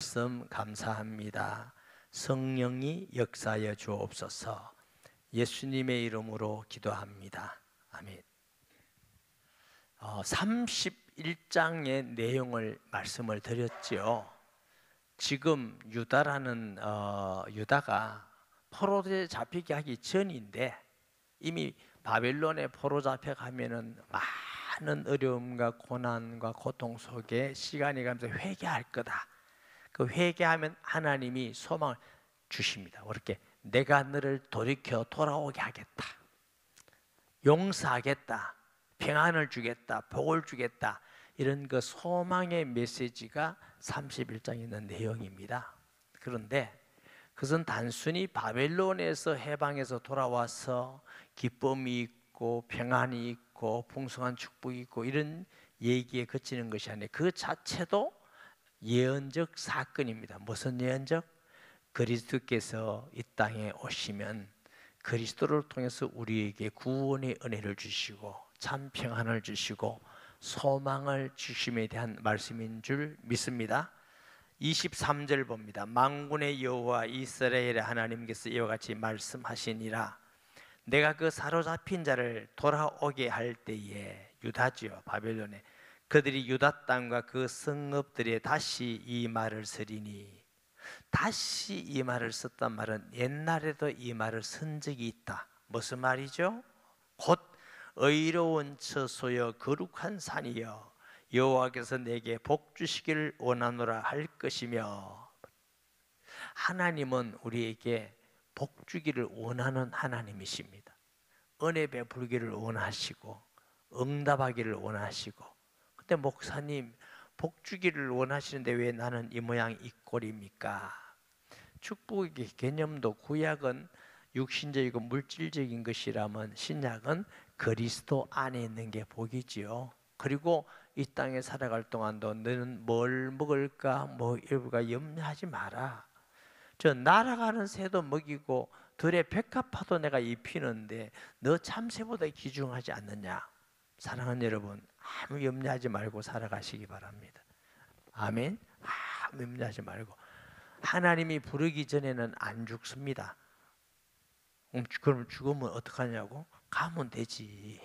말씀 감사합니다. 성령이 역사하여 주옵소서. 예수님의 이름으로 기도합니다. 아멘. 31장의 내용을 말씀을 드렸지요. 지금 유다라는 유다가 포로에 잡히게 하기 전인데 이미 바벨론에 포로 잡혀가면은 많은 어려움과 고난과 고통 속에 시간이 가면서 회개할 거다. 그 회개하면 하나님이 소망을 주십니다. 그렇게 내가 너를 돌이켜 돌아오게 하겠다, 용서하겠다, 평안을 주겠다, 복을 주겠다, 이런 그 소망의 메시지가 31장에 있는 내용입니다. 그런데 그것은 단순히 바벨론에서 해방해서 돌아와서 기쁨이 있고 평안이 있고 풍성한 축복이 있고 이런 얘기에 그치는 것이 아니라 그 자체도 예언적 사건입니다. 무슨 예언적? 그리스도께서 이 땅에 오시면 그리스도를 통해서 우리에게 구원의 은혜를 주시고 참 평안을 주시고 소망을 주심에 대한 말씀인 줄 믿습니다. 23절 봅니다. 만군의 여호와 이스라엘의 하나님께서 이와 같이 말씀하시니라. 내가 그 사로잡힌 자를 돌아오게 할 때에, 유다지요, 바벨론에, 그들이 유다 땅과 그 성읍들에 다시 이 말을 쓰리니. 다시 이 말을 썼단 말은 옛날에도 이 말을 쓴 적이 있다. 무슨 말이죠? 곧 의로운 처소여 거룩한 산이여 여호와께서 내게 복 주시기를 원하노라 할 것이며. 하나님은 우리에게 복 주기를 원하는 하나님이십니다. 은혜 베풀기를 원하시고 응답하기를 원하시고. 근데 목사님, 복 주기를 원하시는데 왜 나는 이 모양 이 꼴입니까? 축복의 개념도 구약은 육신적이고 물질적인 것이라면 신약은 그리스도 안에 있는 게 복이지요. 그리고 이 땅에 살아갈 동안도 너는 뭘 먹을까 뭐 이럴까 염려하지 마라. 저 날아가는 새도 먹이고 들의 백합화도 내가 입히는데 너 참새보다 귀중하지 않느냐? 사랑하는 여러분, 아무 염려하지 말고 살아가시기 바랍니다. 아멘. 아무 염려하지 말고. 하나님이 부르기 전에는 안 죽습니다. 그럼 죽으면 어떡하냐고? 가면 되지.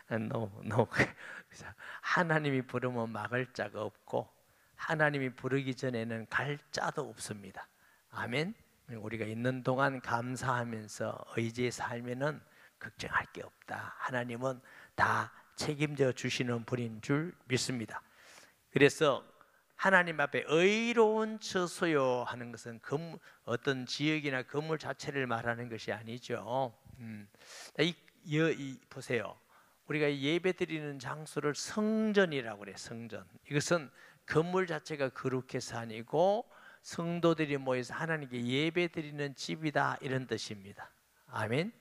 No. 하나님이 부르면 막을 자가 없고 하나님이 부르기 전에는 갈 자도 없습니다. 아멘. 우리가 있는 동안 감사하면서 의지에 살면은 걱정할 게 없다. 하나님은 다 책임져 주시는 분인 줄 믿습니다. 그래서 하나님 앞에 의로운 처소요 하는 것은 어떤 지역이나 건물 자체를 말하는 것이 아니죠. 보세요. 우리가 예배 드리는 장소를 성전이라고 그래요. 성전. 이것은 건물 자체가 거룩해서 아니고 성도들이 모여서 하나님께 예배 드리는 집이다, 이런 뜻입니다. 아멘.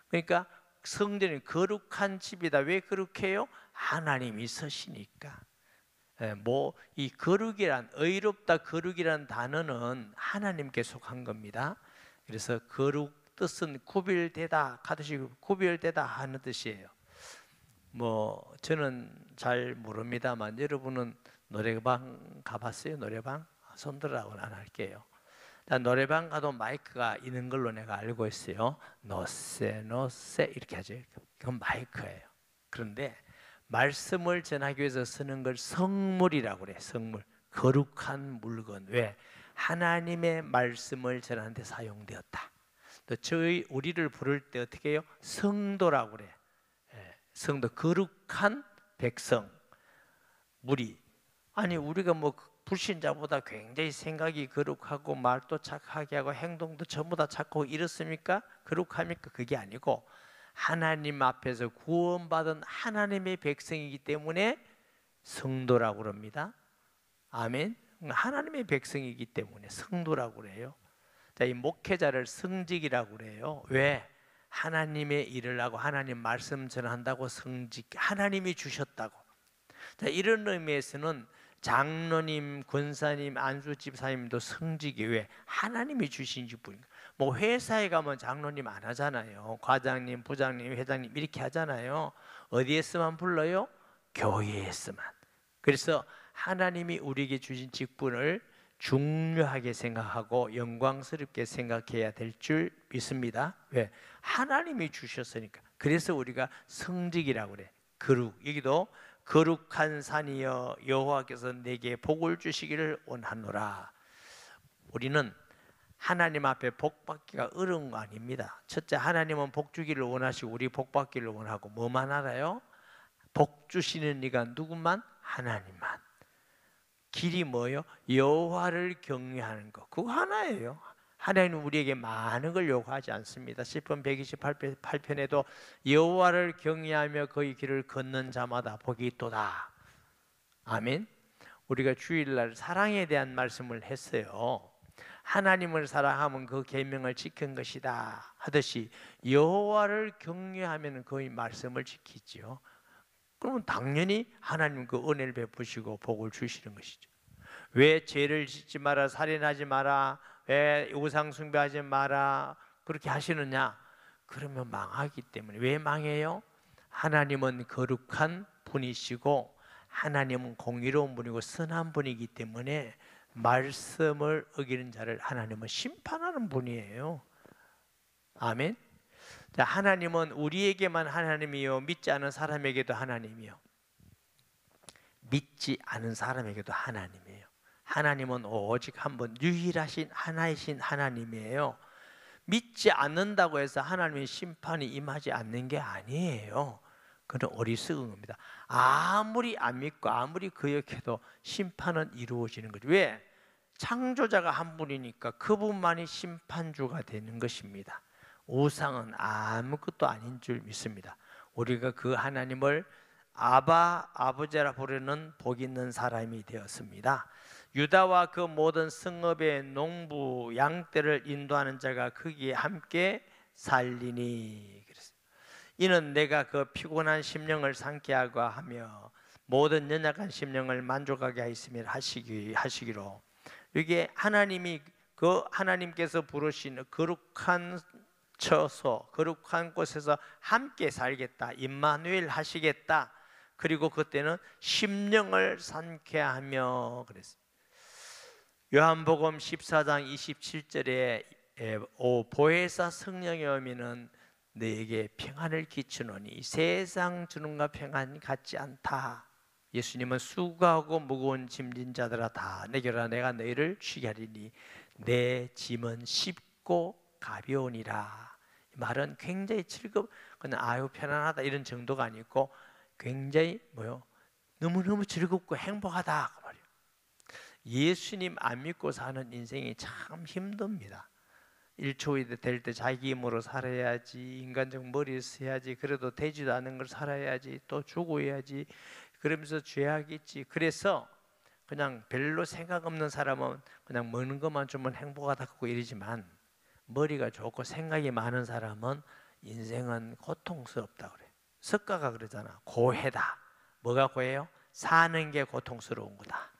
그러니까 성전이 거룩한 집이다. 왜 거룩해요? 하나님이 서시니까. 이 거룩이란, 의롭다, 거룩이란 단어는 하나님께 속한 겁니다. 그래서 거룩 뜻은 구별되다, 가듯이 구별되다 하는 뜻이에요. 저는 잘 모릅니다만 여러분은 노래방 가봤어요? 노래방? 손들라고는 안 할게요. 노래방 가도 마이크가 있는 걸로 내가 알고 있어요. 노세 이렇게 하죠. 그건 마이크예요. 그런데 말씀을 전하기 위해서 쓰는 걸 성물이라고 그래요. 성물. 거룩한 물건. 왜? 하나님의 말씀을 전하는 데 사용되었다. 또 우리를 부를 때 어떻게 해요? 성도라고 그래요. 성도, 거룩한 백성, 무리. 아니 우리가 불신자보다 굉장히 생각이 거룩하고 말도 착하게 하고 행동도 전부 다 착하고 이렇습니까? 거룩합니까? 그게 아니고 하나님 앞에서 구원받은 하나님의 백성이기 때문에 성도라고 그럽니다. 아멘. 하나님의 백성이기 때문에 성도라고 그래요. 이 목회자를 성직이라고 그래요. 왜? 하나님의 일을 하고 하나님 말씀 전한다고 성직, 하나님이 주셨다고. 이런 의미에서는 장로님, 권사님, 안수집사님도 성직이 왜? 하나님이 주신 직분이니까. 회사에 가면 장로님 안 하잖아요. 과장님, 부장님, 회장님 이렇게 하잖아요. 어디에서만 불러요? 교회에서만. 그래서 하나님이 우리에게 주신 직분을 중요하게 생각하고 영광스럽게 생각해야 될 줄 믿습니다. 왜? 하나님이 주셨으니까. 그래서 우리가 성직이라고 그래. 거룩. 여기도 거룩한 산이여 여호와께서 내게 복을 주시기를 원하노라. 우리는 하나님 앞에 복 받기가 어려운 거 아닙니다. 첫째, 하나님은 복 주기를 원하시고 우리 복 받기를 원하고 뭐만 알아요? 복 주시는 이가 누구만? 하나님만. 길이 뭐예요? 여호와를 경외하는 것. 그거 하나예요. 하나님은 우리에게 많은 걸 요구하지 않습니다. 시편 128편에도 여호와를 경외하며 그의 길을 걷는 자마다 복이 있도다. 아멘. 우리가 주일날 사랑에 대한 말씀을 했어요. 하나님을 사랑하면 그 계명을 지킨 것이다 하듯이 여호와를 경외하면 그의 말씀을 지키죠. 그러면 당연히 하나님 그 은혜를 베푸시고 복을 주시는 것이죠. 왜 죄를 짓지 마라, 살인하지 마라, 왜 우상 숭배하지 마라 그렇게 하시느냐? 그러면 망하기 때문에. 왜 망해요? 하나님은 거룩한 분이시고 하나님은 공의로운 분이고 선한 분이기 때문에 말씀을 어기는 자를 하나님은 심판하는 분이에요. 아멘. 자, 하나님은 우리에게만 하나님이요 믿지 않은 사람에게도 하나님이요 믿지 않은 사람에게도 하나님이에요. 하나님은 오직 한 분 유일하신 하나이신 하나님이에요. 믿지 않는다고 해서 하나님의 심판이 임하지 않는 게 아니에요. 그건 어리석은 겁니다. 아무리 안 믿고 아무리 거역해도 심판은 이루어지는 거죠. 왜? 창조자가 한 분이니까 그분만이 심판주가 되는 것입니다. 우상은 아무것도 아닌 줄 믿습니다. 우리가 그 하나님을 아버지라 부르는 복 있는 사람이 되었습니다. 유다와 그 모든 성읍의 농부 양떼를 인도하는 자가 거기에 함께 살리니. 이는 내가 그 피곤한 심령을 상쾌하게 하며 모든 연약한 심령을 만족하게 하였으며 하시기로. 이게 하나님이 그 하나님께서 부르신 거룩한 처소, 거룩한 곳에서 함께 살겠다, 임마누엘 하시겠다. 그리고 그때는 심령을 상쾌하며 그랬어요. 요한복음 14장 27절에 오 보혜사 성령이 오면은 너에게 평안을 끼치노니 세상 주는가 평안 같지 않다. 예수님은 수고하고 무거운 짐진 자들아 다 내게라 내가 너희를 쉬게 하리니 내 짐은 쉽고 가벼우니라. 이 말은 굉장히 그냥 아유 편안하다 이런 정도가 아니고 굉장히 너무너무 즐겁고 행복하다 그 말이에요. 예수님 안 믿고 사는 인생이 참 힘듭니다. 1초 될 때 자기 힘으로 살아야지, 인간적 머리를 써야지, 그래도 되지도 않은 걸 살아야지, 또 죽어야지, 그러면서 죄하겠지. 그래서 그냥 별로 생각 없는 사람은 그냥 먹는 것만 주면 행복하다고 이러지만 머리가 좋고 생각이 많은 사람은 인생은 고통스럽다 그래. 석가가 그러잖아. 고해다. 뭐가 고해요? 사는 게 고통스러운 거다.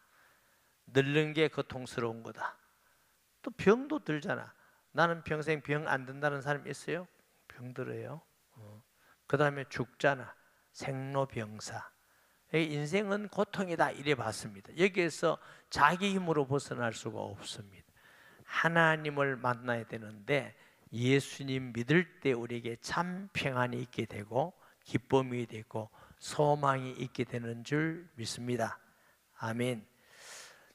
늙는 게 고통스러운 거다. 또 병도 들잖아. 나는 평생 병 안 든다는 사람 있어요? 병 들어요. 그 다음에 죽잖아. 생로병사. 인생은 고통이다 이래 봤습니다. 여기에서 자기 힘으로 벗어날 수가 없습니다. 하나님을 만나야 되는데 예수님 믿을 때 우리에게 참 평안이 있게 되고 기쁨이 되고 소망이 있게 되는 줄 믿습니다. 아멘.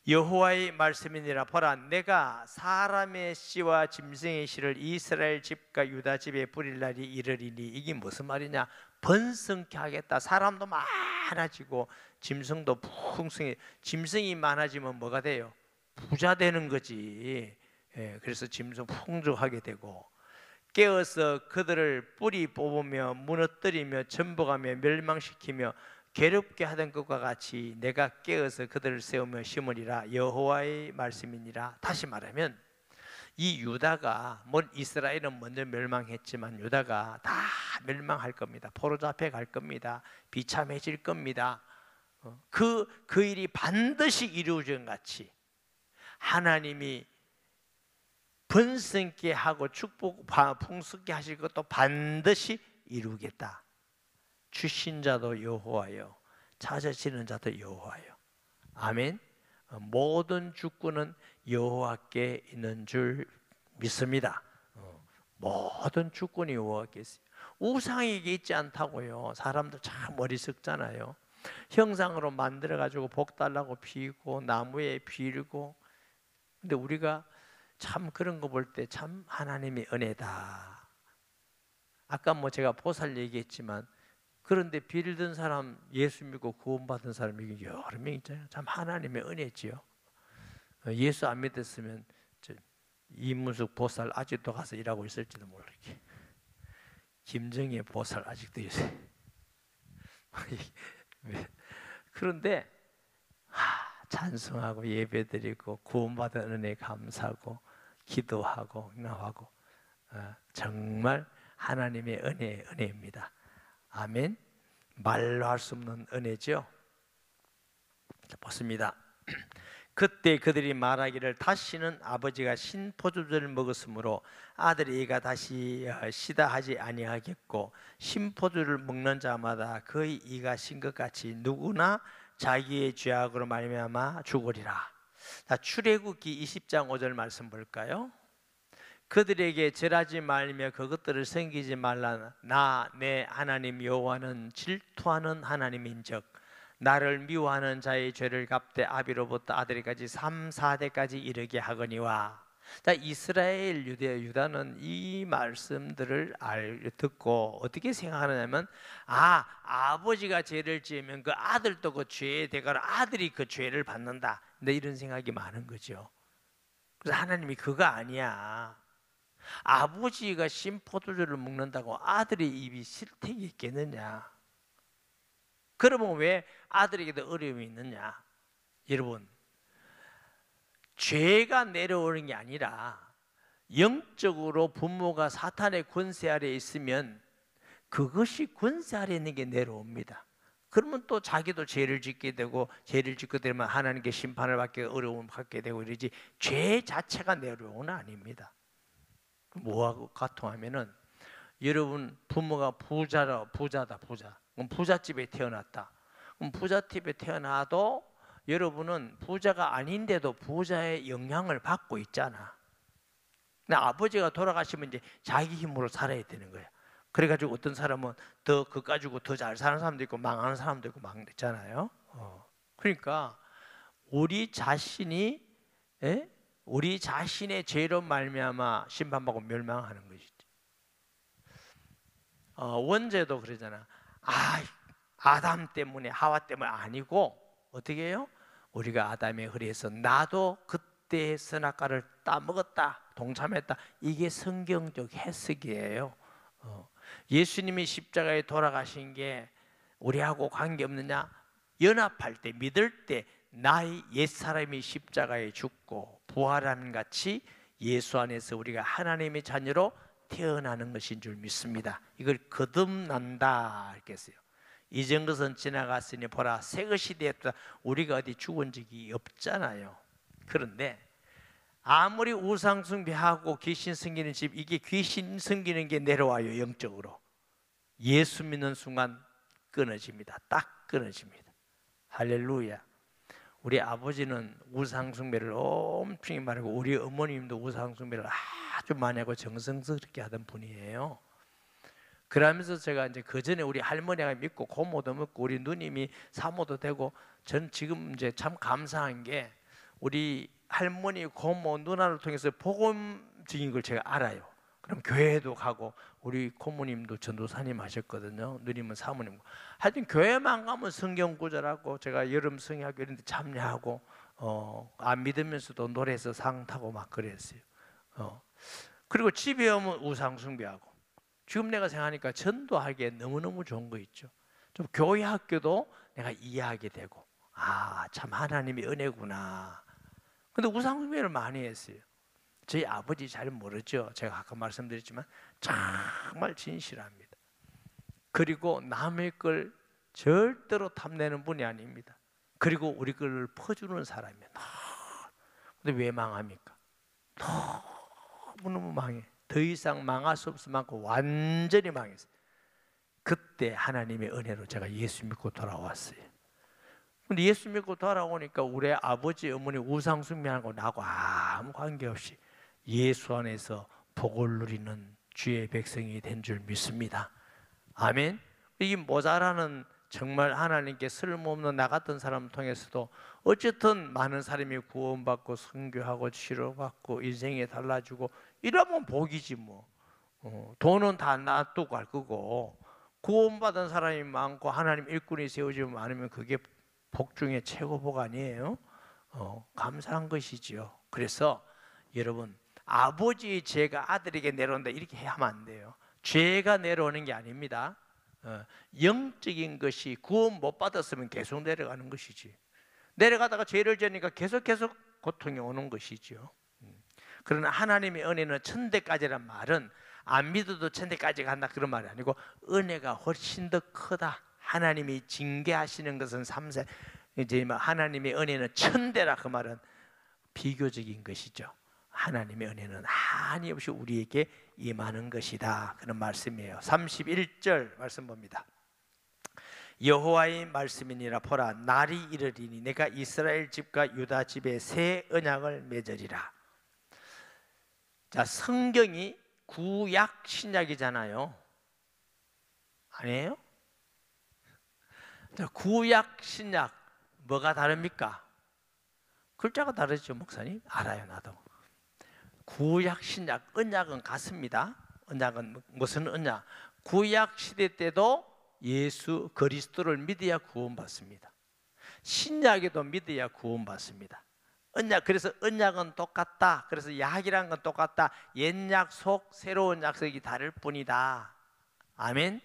여호와의 말씀이니라. 보라 내가 사람의 씨와 짐승의 씨를 이스라엘 집과 유다 집에 뿌릴 날이 이르리니. 이게 무슨 말이냐? 번성케 하겠다. 사람도 많아지고 짐승도 풍성해. 짐승이 많아지면 뭐가 돼요? 부자 되는 거지. 그래서 짐승 풍족하게 되고 깨어서 그들을 뿌리 뽑으며 무너뜨리며 전복하며 멸망시키며 괴롭게 하던 것과 같이 내가 깨어서 그들을 세우며 심으리라. 여호와의 말씀이니라. 다시 말하면 이 유다가 이스라엘은 먼저 멸망했지만 유다가 다 멸망할 겁니다. 포로 잡혀 갈 겁니다. 비참해질 겁니다. 그 일이 반드시 이루어진 같이 하나님이 번성케 하고 축복 풍성케 하실 것도 반드시 이루겠다. 주신 자도 여호와요, 찾으시는 자도 여호와요. 아멘. 모든 주권은 여호와께 있는 줄 믿습니다. 모든 주권이 여호와께 있어요. 우상에게 있지 않다고요. 사람들 참 어리석잖아요. 형상으로 만들어 가지고 복 달라고 비고 나무에 빌고. 근데 우리가 참 그런 거 볼 때 참 하나님의 은혜다. 아까 뭐 제가 보살 얘기했지만, 그런데 빌던 사람, 예수 믿고 구원받은 사람이 여러 명 있잖아요. 참 하나님의 은혜지요. 예수 안 믿었으면 이문숙 보살 아직도 가서 일하고 있을지도 모르게. 김정희 보살 아직도 있어요. 그런데 찬송하고 예배드리고 구원받은 은혜 감사하고 기도하고 나하고 정말 하나님의 은혜입니다. 아멘. 말로 할 수 없는 은혜죠. 보습니다. 그때 그들이 말하기를 다시는 아버지가 신포도주를 먹었으므로 아들이 이가 다시 시다 하지 아니하겠고, 신포도주를 먹는 자마다 그의 이가 신 것 같이 누구나 자기의 죄악으로 말미암아 죽으리라. 자, 출애굽기 20장 5절 말씀 볼까요? 그들에게 절하지 말며 그것들을 섬기지 말라. 나 내 하나님 여호와는 질투하는 하나님인즉 나를 미워하는 자의 죄를 갚되 아비로부터 아들까지 3, 4대까지 이르게 하거니와. 자, 이스라엘 유다는 이 말씀들을 듣고 어떻게 생각하느냐면, 아버지가 죄를 지으면 그 아들도 그 죄의 대가로 아들이 그 죄를 받는다. 근데 이런 생각이 많은 거죠. 그래서 하나님이 그거 아니야. 아버지가 신포도주를 먹는다고 아들의 입이 실택이 있겠느냐? 그러면 왜 아들에게도 어려움이 있느냐? 여러분, 죄가 내려오는 게 아니라 영적으로 부모가 사탄의 권세 아래에 있으면 그것이 권세 아래에 있는 게 내려옵니다. 그러면 또 자기도 죄를 짓게 되고, 죄를 짓게 되면 하나님께 심판을 받게, 어려움을 받게 되고 이러지, 죄 자체가 내려오는 아닙니다. 뭐하고 같통하면은, 여러분 부모가 부자다. 그럼 부잣집에 태어났다. 그럼 부잣집에 태어나도 여러분은 부자가 아닌데도 부자의 영향을 받고 있잖아. 근데 아버지가 돌아가시면 이제 자기 힘으로 살아야 되는 거야. 그래가지고 어떤 사람은 더 그거 가지고 더 잘 사는 사람도 있고 망하는 사람도 있고 막 있잖아요. 그러니까 우리 자신이 우리 자신의 죄로 말미암아 심판받고 멸망하는 것이지. 원죄도 그러잖아. 아담 때문에, 하와 때문에 아니고 어떻게 해요? 우리가 아담의 허리에서 나도 그때 선악과를 따먹었다, 동참했다. 이게 성경적 해석이에요. 예수님이 십자가에 돌아가신 게 우리하고 관계없느냐? 연합할 때, 믿을 때 나의 옛사람이 십자가에 죽고 부활함 같이 예수 안에서 우리가 하나님의 자녀로 태어나는 것인 줄 믿습니다. 이걸 거듭난다 이렇게 했어요. 이전 것은 지나갔으니 보라 새 것이 되었다. 우리가 어디 죽은 적이 없잖아요. 그런데 아무리 우상 숭배하고 귀신 섬기는 집, 이게 귀신 섬기는 게 내려와요. 영적으로 예수 믿는 순간 끊어집니다. 딱 끊어집니다. 할렐루야. 우리 아버지는 우상 숭배를 엄청 많이 하고, 우리 어머님도 우상 숭배를 아주 많이 하고 정성스럽게 하던 분이에요. 그러면서 제가 이제 그 전에 우리 할머니가 믿고 고모도 믿고 우리 누님이 사모도 되고, 전 지금 이제 참 감사한 게 우리 할머니, 고모, 누나를 통해서 복음적인 걸 제가 알아요. 그럼 교회도 가고, 우리 고모님도 전도사님 하셨거든요. 누님은 사모님. 하여튼 교회만 가면 성경 구절하고, 제가 여름 성야교 이런 데 참여하고, 안 믿으면서도 노래해서 상 타고 막 그랬어요. 그리고 집에 오면 우상 숭배하고. 지금 내가 생각하니까 전도하기에 너무너무 좋은 거 있죠. 좀 교회 학교도 내가 이해하게 되고, 참 하나님의 은혜구나. 근데 우상 숭배를 많이 했어요. 저희 아버지 잘 모르죠. 제가 아까 말씀드렸지만 정말 진실합니다. 그리고 남의 걸 절대로 탐내는 분이 아닙니다. 그리고 우리 걸 퍼주는 사람이에요. 근데 왜 망합니까? 너무너무 망해. 더 이상 망할 수 없을 만큼 완전히 망했어요. 그때 하나님의 은혜로 제가 예수 믿고 돌아왔어요. 근데 예수 믿고 돌아오니까 우리 아버지 어머니 우상숭배하고 나하고 아무 관계없이 예수 안에서 복을 누리는 주의 백성이 된 줄 믿습니다. 아멘. 이 모자라는 정말 하나님께 쓸모없는 나 같은 사람 통해서도 어쨌든 많은 사람이 구원받고 선교하고 치료받고 인생이 달라지고 이러면 복이지 뭐. 돈은 다 놔두고 갈 거고 구원받은 사람이 많고 하나님 일꾼이 세워지면 많으면 그게 복 중에 최고 복 아니에요? 감사한 것이지요. 그래서 여러분, 아버지의 죄가 아들에게 내려온다 이렇게 하면 안 돼요. 죄가 내려오는 게 아닙니다. 영적인 것이 구원 못 받았으면 계속 내려가는 것이지. 내려가다가 죄를 지으니까 계속 고통이 오는 것이죠. 그러나 하나님의 은혜는 천대까지란 말은 안 믿어도 천대까지 간다 그런 말이 아니고 은혜가 훨씬 더 크다. 하나님이 징계하시는 것은 3세 이제 하나님의 은혜는 천대라 그 말은 비교적인 것이죠. 하나님의 은혜는 한이 없이 우리에게 임하는 것이다 그런 말씀이에요. 31절 말씀 봅니다. 여호와의 말씀이니라. 보라, 날이 이르리니 내가 이스라엘 집과 유다 집에 새 언약을 맺으리라. 자, 성경이 구약 신약이잖아요. 아니에요? 자, 구약 신약 뭐가 다릅니까? 글자가 다르죠, 목사님? 알아요, 나도. 구약 신약 언약은 같습니다. 언약은 무슨 언약? 구약 시대 때도 예수 그리스도를 믿어야 구원받습니다. 신약에도 믿어야 구원받습니다. 언약, 그래서 언약은 똑같다. 그래서 약이란 건 똑같다. 옛 약속, 새로운 약속이 다를 뿐이다. 아멘.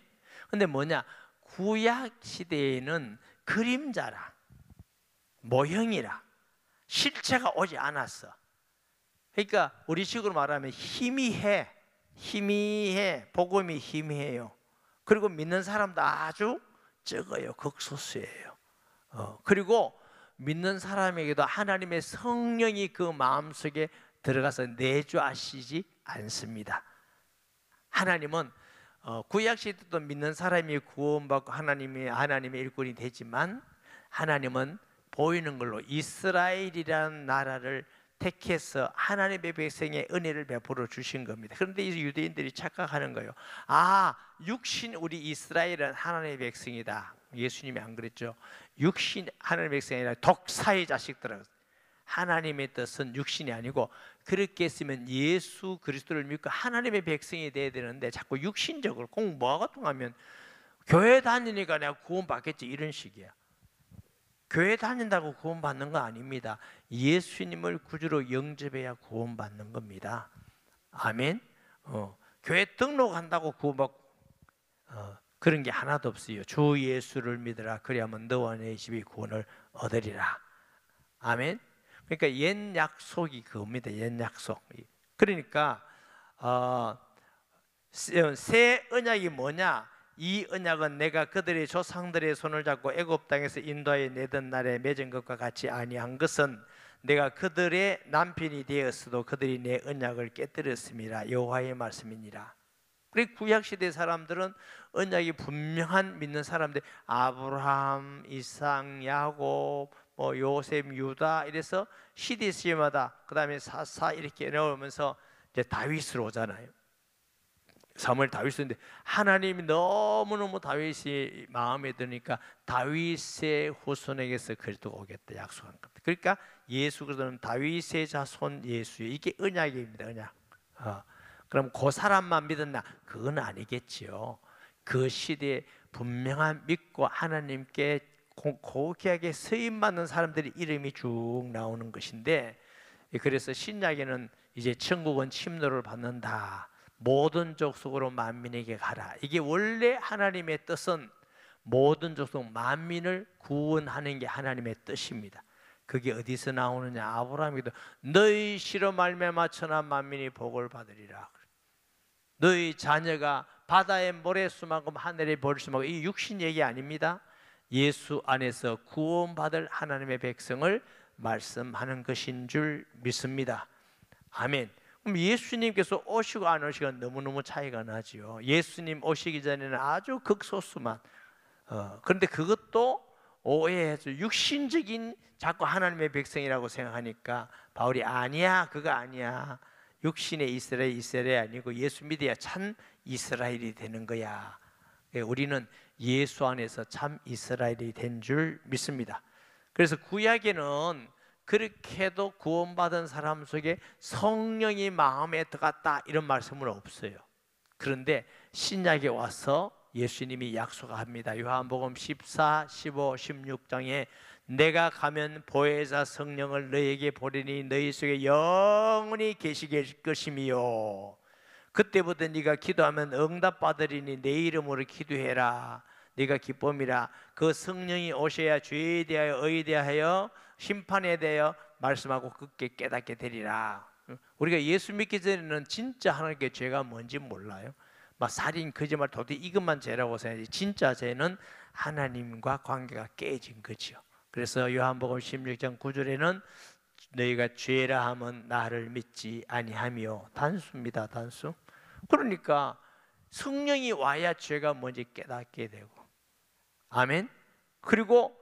근데 뭐냐? 구약 시대에는 그림자라, 모형이라, 실체가 오지 않았어. 그러니까 우리 식으로 말하면 희미해. 복음이 희미해요. 그리고 믿는 사람도 아주 적어요. 극소수예요. 그리고 믿는 사람에게도 하나님의 성령이 그 마음속에 들어가서 내주하시지 않습니다. 하나님은 구약시대도 믿는 사람이 구원받고 하나님의 일꾼이 되지만 하나님은 보이는 걸로 이스라엘이라는 나라를 택해서 하나님의 백성의 은혜를 베풀어 주신 겁니다. 그런데 이 유대인들이 착각하는 거예요. 아, 육신 우리 이스라엘은 하나님의 백성이다. 예수님이 안 그랬죠? 육신 하나님의 백성이 아니라 독사의 자식들은. 하나님의 뜻은 육신이 아니고 그렇게 했으면 예수 그리스도를 믿고 하나님의 백성이 돼야 되는데 자꾸 육신적으로 꼭 뭐가 통하면 교회 다니니까 내가 구원받겠지 이런 식이야. 교회 다닌다고 구원받는 거 아닙니다. 예수님을 구주로 영접해야 구원받는 겁니다. 아멘. 교회 등록한다고 구원받고 그런 게 하나도 없어요. 주 예수를 믿으라. 그리하면 너와 내 집이 구원을 얻으리라. 아멘. 그러니까 옛 약속이 그겁니다. 옛 약속. 그러니까 새 언약이 뭐냐? 이 언약은 내가 그들의 조상들의 손을 잡고 애굽 땅에서 인도하여 내던 날에 맺은 것과 같이 아니한 것은 내가 그들의 남편이 되었어도 그들이 내 언약을 깨뜨렸음이라. 여호와의 말씀이니라. 그리고 구약 시대 사람들은 언약이 분명한 믿는 사람들, 아브라함, 이삭, 야곱, 요셉, 유다 이래서 시대 시마다 그 다음에 사사 이렇게 나오면서 이제 다윗으로 오잖아요. 사무엘 다윗인데 하나님이 너무너무 다윗이 마음에 드니까 다윗의 후손에게서 그리스도가 오겠다 약속한 겁니다. 그러니까 예수 그리스도는 다윗의 자손 예수예요. 이게 언약입니다. 언약. 그럼 그 사람만 믿었나? 그건 아니겠지요. 그 시대에 분명한 믿고 하나님께 고귀하게 쓰임받는 사람들의 이름이 쭉 나오는 것인데, 그래서 신약에는 이제 천국은 침노를 받는다. 모든 족속으로 만민에게 가라. 이게 원래 하나님의 뜻은 모든 족속 만민을 구원하는 게 하나님의 뜻입니다. 그게 어디서 나오느냐? 아브라함에도 너희 씨로 말미암아 천하 만민이 복을 받으리라. 너희 자녀가 바다의 모래수만큼 하늘의 벌수만큼. 이 육신 얘기 아닙니다. 예수 안에서 구원받을 하나님의 백성을 말씀하는 것인 줄 믿습니다. 아멘. 그럼 예수님께서 오시고 안 오시고 너무너무 차이가 나지요. 예수님 오시기 전에는 아주 극소수만. 그런데 그것도 오해해서 육신적인 자꾸 하나님의 백성이라고 생각하니까 바울이 아니야, 그거 아니야. 육신의 이스라엘이 아니고 예수 믿어야 참 이스라엘이 되는 거야. 우리는 예수 안에서 참 이스라엘이 된 줄 믿습니다. 그래서 구약에는 그렇게 해도 구원받은 사람 속에 성령이 마음에 들어갔다 이런 말씀은 없어요. 그런데 신약에 와서 예수님이 약속합니다. 요한복음 14, 15, 16장에 내가 가면 보혜사 성령을 너희에게 보내니 너희 속에 영원히 계시게 할 것이며 그때부터 네가 기도하면 응답받으리니 내 이름으로 기도해라. 네가 기쁨이라. 그 성령이 오셔야 죄에 대하여 의에 대하여 심판에 대하여 말씀하고 굳게 깨닫게 되리라. 우리가 예수 믿기 전에는 진짜 하나님께 죄가 뭔지 몰라요. 막 살인, 거짓말, 도둑 이것만 죄라고 생각하지 진짜 죄는 하나님과 관계가 깨진 거죠. 그래서 요한복음 16장 9절에는 너희가 죄라 하면 나를 믿지 아니하며 단수입니다. 단수. 그러니까 성령이 와야 죄가 뭔지 깨닫게 되고 아멘. 그리고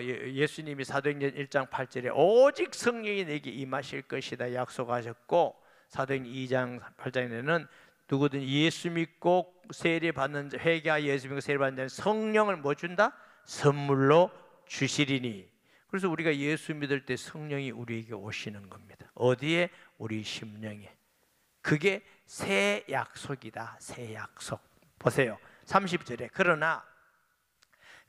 예수님이 사도행전 1장 8절에 오직 성령이 내게 임하실 것이다 약속하셨고 사도행전 2장 8장에는 누구든 예수 믿고 세례 받는 자, 회개하여 예수 믿고 세례 받는 자는 성령을 뭐 준다? 선물로 주시리니. 그래서 우리가 예수 믿을 때 성령이 우리에게 오시는 겁니다. 어디에? 우리 심령에. 그게 새 약속이다. 새 약속. 보세요. 30절에 그러나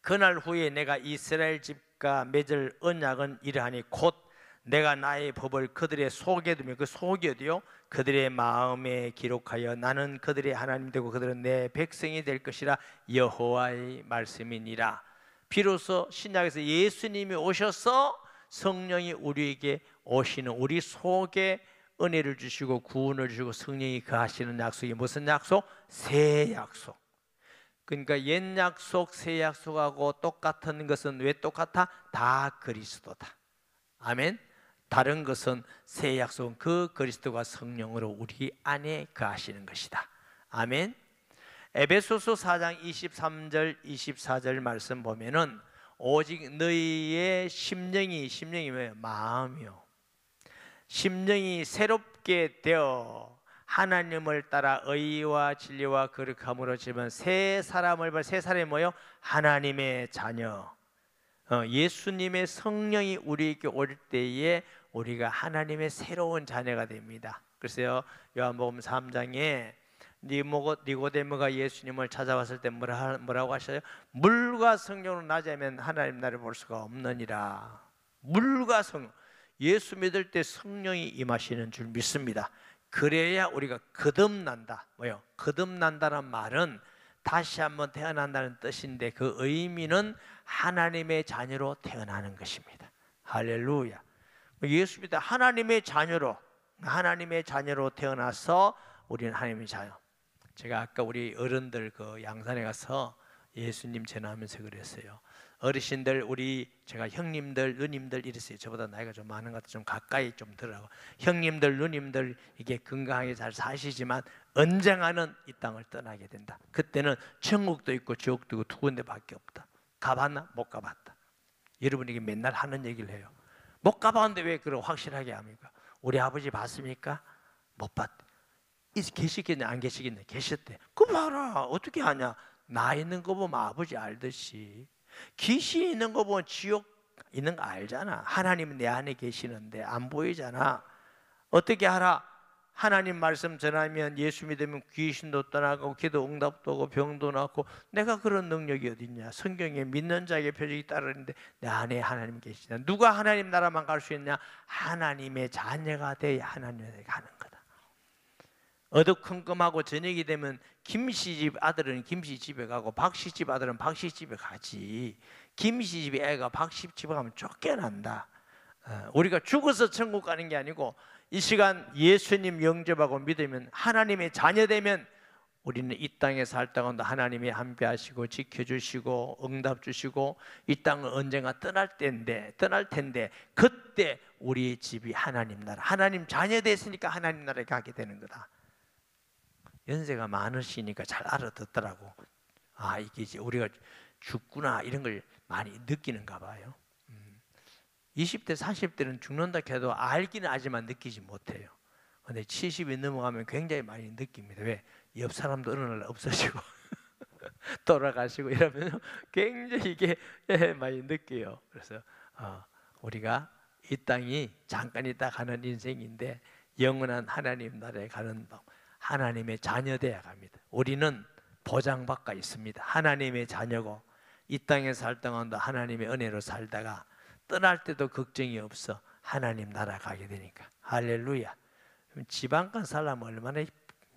그날 후에 내가 이스라엘 집과 맺을 언약은 이러하니 곧 내가 나의 법을 그들의 속에 두며 그 속이 어디요? 그들의 마음에 기록하여 나는 그들의 하나님 되고 그들은 내 백성이 될 것이라 여호와의 말씀이니라. 비로소 신약에서 예수님이 오셔서 성령이 우리에게 오시는 우리 속에 은혜를 주시고 구원을 주시고 성령이 거하시는 약속이 무슨 약속? 새 약속. 그러니까 옛 약속, 새 약속하고 똑같은 것은 왜 똑같아? 다 그리스도다. 아멘. 다른 것은 새 약속은 그 그리스도가 성령으로 우리 안에 거하시는 것이다. 아멘. 에베소서 4장 23절 24절 말씀 보면은 오직 너희의 심령이 뭐예요? 마음이요. 심령이 새롭게 되어 하나님을 따라 의와 진리와 거룩함으로 지면 새 사람이 뭐요? 하나님의 자녀. 예수님의 성령이 우리에게 올 때에 우리가 하나님의 새로운 자녀가 됩니다. 그래서 요한복음 3장에 니고데모가 예수님을 찾아왔을 때 뭐라고 하셔요? 물과 성령으로 나자면 하나님 나를 볼 수가 없느니라. 물과 성령. 예수 믿을 때 성령이 임하시는 줄 믿습니다. 그래야 우리가 거듭난다. 뭐요? 거듭난다는 말은 다시 한번 태어난다는 뜻인데 그 의미는 하나님의 자녀로 태어나는 것입니다. 할렐루야. 예수 믿다 하나님의 자녀로 태어나서 우리는 하나님의 자녀. 제가 아까 우리 어른들 그 양산에 가서 예수님 전하면서 그랬어요. 어르신들 제가 형님들 누님들 이랬어요. 저보다 나이가 좀 많은 것 같아 좀 가까이 좀 들으라고. 형님들 누님들 이게 건강하게 잘 사시지만 언젠가는 이 땅을 떠나게 된다. 그때는 천국도 있고 지옥도 있고 두 군데밖에 없다. 가봤나? 못 가봤다. 여러분에게 맨날 하는 얘기를 해요. 못 가봤는데 왜 그걸 확실하게 합니까? 우리 아버지 봤습니까? 못 봤대. 계시겠냐 안 계시겠냐? 계셨대. 그거 봐라. 어떻게 하냐? 나 있는 거 보면 아버지 알듯이 귀신 있는 거 보면 지옥 있는 거 알잖아. 하나님은 내 안에 계시는데 안 보이잖아. 어떻게 알아? 하나님 말씀 전하면 예수 믿으면 귀신도 떠나고 기도 응답도 오고 병도 낫고. 내가 그런 능력이 어딨냐? 성경에 믿는 자에게 표적이 따르는데 내 안에 하나님 계시냐? 누가 하나님 나라만 갈 수 있냐? 하나님의 자녀가 돼야 하나님에게 가는 거다. 어두컴컴하고 저녁이 되면 김씨집 아들은 김씨 집에 가고 박씨집 아들은 박씨 집에 가지. 김씨집 애가 박씨 집에 가면 쫓겨난다. 우리가 죽어서 천국 가는 게 아니고 이 시간 예수님 영접하고 믿으면 하나님의 자녀 되면 우리는 이 땅에 살다가 하나님이 함께하시고 지켜주시고 응답 주시고 이 땅을 언젠가 떠날 텐데 그때 우리 집이 하나님 나라, 하나님 자녀 됐으니까 하나님 나라에 가게 되는 거다. 연세가 많으시니까 잘 알아듣더라고. 아, 이게 이제 우리가 죽구나 이런 걸 많이 느끼는가 봐요. 20대, 30대는 죽는다 해도 알기는 하지만 느끼지 못해요. 근데 70이 넘어가면 굉장히 많이 느낍니다. 왜? 옆 사람도 어느 날 없어지고 돌아가시고 이러면 굉장히 이게 많이 느껴요. 그래서 우리가 이 땅이 잠깐 있다 가는 인생인데 영원한 하나님 나라에 가는 법, 하나님의 자녀되어 갑니다. 우리는 보장받고 있습니다. 하나님의 자녀고 이 땅에 살 동안도 하나님의 은혜로 살다가 떠날 때도 걱정이 없어. 하나님 나라 가게 되니까. 할렐루야. 지방간 살려면 얼마나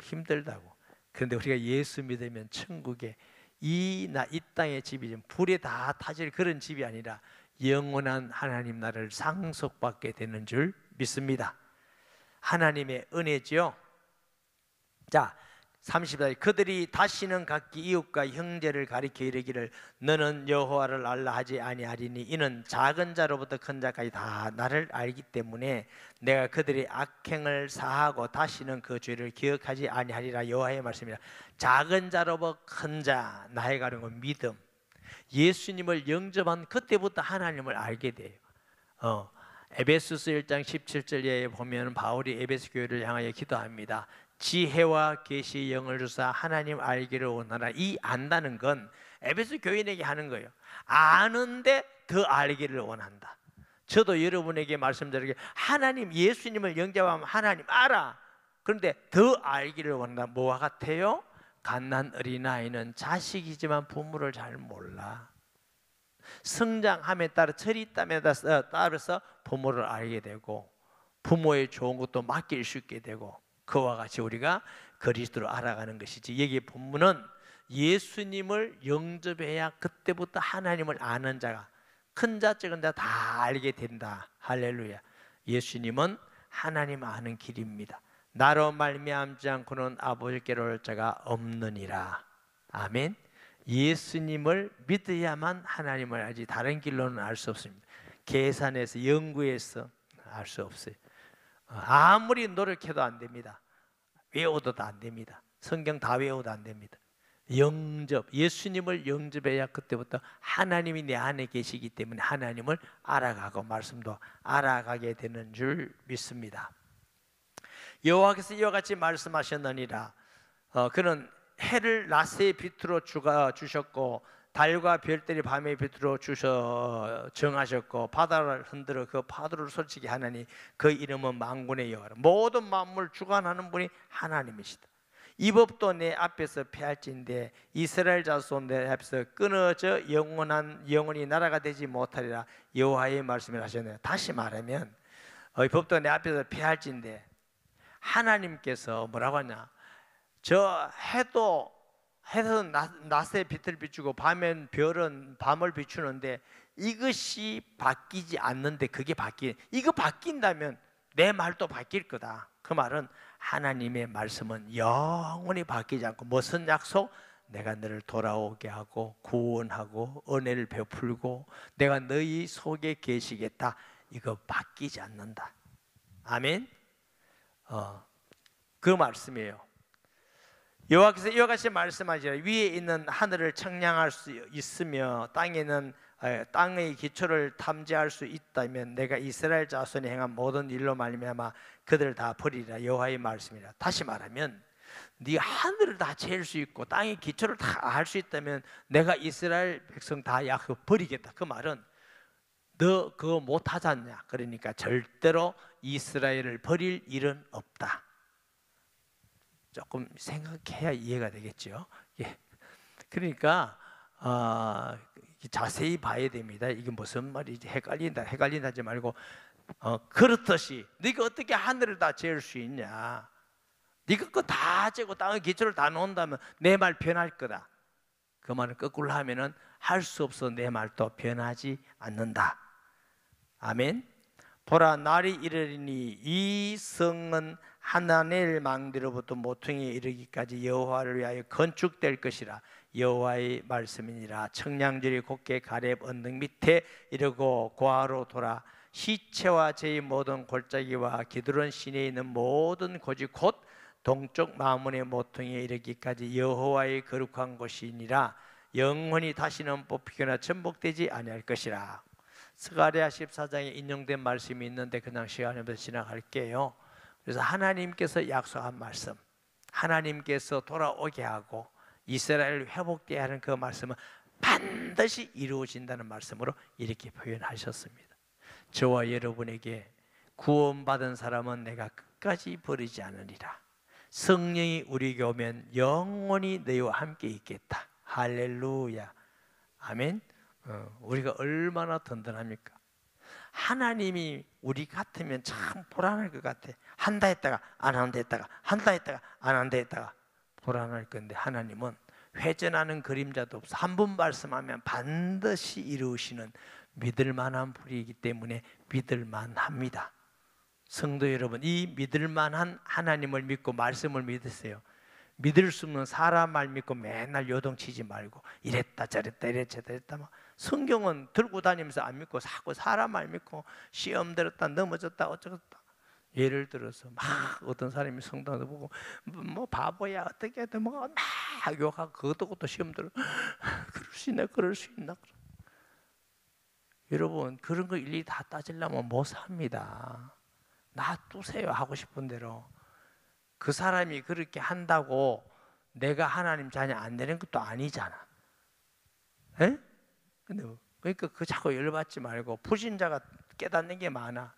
힘들다고. 그런데 우리가 예수 믿으면 천국에 이 땅의 집이 좀 불에 다 타질 그런 집이 아니라 영원한 하나님 나라를 상속받게 되는 줄 믿습니다. 하나님의 은혜죠. 자, 30절 그들이 다시는 각기 이웃과 형제를 가리켜 이르기를 너는 여호와를 알라 하지 아니하리니 이는 작은 자로부터 큰 자까지 다 나를 알기 때문에 내가 그들의 악행을 사하고 다시는 그 죄를 기억하지 아니하리라. 여호와의 말씀이라. 작은 자로부터 큰 자, 나의 가는 건 믿음. 예수님을 영접한 그때부터 하나님을 알게 돼요. 에베소서 1장 17절에 보면 바울이 에베소 교회를 향하여 기도합니다. 지혜와 계시의 영을 주사 하나님 알기를 원하라. 이 안다는 건 에베소 교인에게 하는 거예요. 아는데 더 알기를 원한다. 저도 여러분에게 말씀드리게 하나님 예수님을 영접하면 하나님 알아. 그런데 더 알기를 원한다. 뭐와 같아요? 갓난 어린아이는 자식이지만 부모를 잘 몰라. 성장함에 따라 철이땀에 따라서 부모를 알게 되고 부모의 좋은 것도 맡길 수 있게 되고 그와 같이 우리가 그리스도를 알아가는 것이지. 여기 본문은 예수님을 영접해야 그때부터 하나님을 아는 자가 큰 자 작은 자 다 알게 된다. 할렐루야. 예수님은 하나님 아는 길입니다. 나로 말미암지 않고는 아버지께로 올 자가 없느니라. 아멘. 예수님을 믿어야만 하나님을 알지 다른 길로는 알 수 없습니다. 계산해서 연구해서 알 수 없어요. 아무리 노력해도 안 됩니다. 외워도 안 됩니다. 성경 다 외워도 안 됩니다. 영접, 예수님을 영접해야 그때부터 하나님이 내 안에 계시기 때문에 하나님을 알아가고 말씀도 알아가게 되는 줄 믿습니다. 여호와께서 이와 같이 말씀하셨느니라. 그는 해를 낮의 빛으로 주셨고 달과 별들이 밤의 빛으로 정하셨고 바다를 흔들어 그 파도를 솔직히 하나니 그 이름은 만군의 여호와라. 모든 만물 주관하는 분이 하나님이시다. 이 법도 내 앞에서 폐할진대 이스라엘 자손 내 앞에서 끊어져 영원히 나라가 되지 못하리라. 여호와의 말씀을 하셨네요. 다시 말하면 이 법도 내 앞에서 폐할진대 하나님께서 뭐라고 하냐, 저 해도 낮에 빛을 비추고 밤엔 별은 밤을 비추는데 이것이 바뀌지 않는데 그게 이거 바뀐다면 내 말도 바뀔 거다. 그 말은 하나님의 말씀은 영원히 바뀌지 않고 무슨 약속? 내가 너를 돌아오게 하고 구원하고 은혜를 베풀고 내가 너희 속에 계시겠다. 이거 바뀌지 않는다. 아멘. 그 말씀이에요. 여호와께서 이와 같이 말씀하시라. 위에 있는 하늘을 청량할 수 있으며 땅에는 땅의 기초를 탐지할 수 있다면 내가 이스라엘 자손이 행한 모든 일로 말미암아 그들을 다 버리리라. 여호와의 말씀이라. 다시 말하면 네가 하늘을 다 잴 수 있고 땅의 기초를 다 알 수 있다면 내가 이스라엘 백성 다 버리겠다. 그 말은 너 그거 못하지 않냐. 그러니까 절대로 이스라엘을 버릴 일은 없다. 조금 생각해야 이해가 되겠죠. 예. 그러니까 자세히 봐야 됩니다. 이게 무슨 말이지? 헷갈린다 하지 말고 그렇듯이 네가 어떻게 하늘을 다 재울 수 있냐? 네가 그거 다 재고 땅의 기초를 다 놓는다면 내 말 변할 거다. 그 말을 거꾸로 하면은 할 수 없어. 내 말도 변하지 않는다. 아멘. 보라 날이 이르리니 이 성은 하나넬 망대로부터 모퉁이에 이르기까지 여호와를 위하여 건축될 것이라. 여호와의 말씀이니라. 청량들이 곧게 가렙 언덕 밑에 이르고 고아로 돌아 시체와 제의 모든 골짜기와 기드론 시내에 있는 모든 고지 곧 동쪽 마문의 모퉁이에 이르기까지 여호와의 거룩한 곳이니라. 영원히 다시는 뽑히거나 전복되지 아니할 것이라. 스가랴 14장에 인용된 말씀이 있는데 그냥 시간이 없어서 지나갈게요. 그래서 하나님께서 약속한 말씀, 하나님께서 돌아오게 하고 이스라엘을 회복되게 하는 그 말씀은 반드시 이루어진다는 말씀으로 이렇게 표현하셨습니다. 저와 여러분에게 구원받은 사람은 내가 끝까지 버리지 않으리라. 성령이 우리에게 오면 영원히 너희와 함께 있겠다. 할렐루야. 아멘. 우리가 얼마나 든든합니까? 하나님이 우리 같으면 참 불안할 것 같아. 한다 했다가 안 한다 했다가 한다 했다가 안 한다 했다가 불안할 건데, 하나님은 회전하는 그림자도 없어. 한 번 말씀하면 반드시 이루시는 믿을 만한 분이기 때문에 믿을 만합니다. 성도 여러분, 이 믿을 만한 하나님을 믿고 말씀을 믿으세요. 믿을 수 없는 사람 말 믿고 맨날 요동치지 말고 이랬다 저랬다 이랬다 저랬다 막. 성경은 들고 다니면서 안 믿고 자꾸 사람 말 믿고 시험 들었다 넘어졌다 어쩌겠다. 예를 들어서 막 어떤 사람이 성당도 보고 뭐 바보야 어떻게 해도 뭐 막 욕하고 그것도 시험 들어. 그럴 수 있나 그럴 수 있나. 여러분, 그런 거 일일이 다 따지려면 못 삽니다. 놔두세요. 하고 싶은 대로. 그 사람이 그렇게 한다고 내가 하나님 자녀 안 되는 것도 아니잖아. 에? 근데 그러니까 그 자꾸 열받지 말고, 불신자가 깨닫는 게 많아.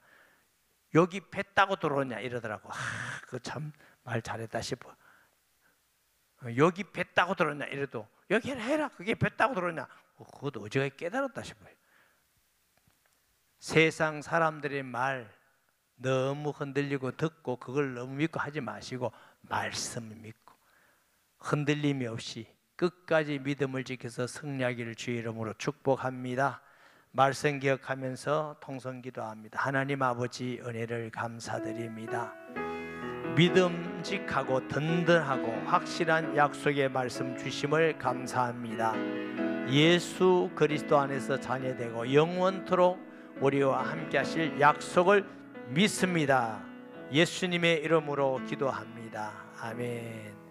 여기 배 따고 들어오냐 이러더라고. 그 참 말 잘했다 싶어. 여기 배 따고 들어오냐 이래도 여기 해라 그게 배 따고 들어오냐. 그것도 어제가 깨달았다 싶어요. 세상 사람들의 말 너무 흔들리고 듣고 그걸 너무 믿고 하지 마시고 말씀을 믿고 흔들림이 없이 끝까지 믿음을 지켜서 승리하기를 주의 이름으로 축복합니다. 말씀 기억하면서 통성기도합니다. 하나님 아버지, 은혜를 감사드립니다. 믿음직하고 든든하고 확실한 약속의 말씀 주심을 감사합니다. 예수 그리스도 안에서 자녀되고 영원토록 우리와 함께 하실 약속을 믿습니다. 예수님의 이름으로 기도합니다. 아멘.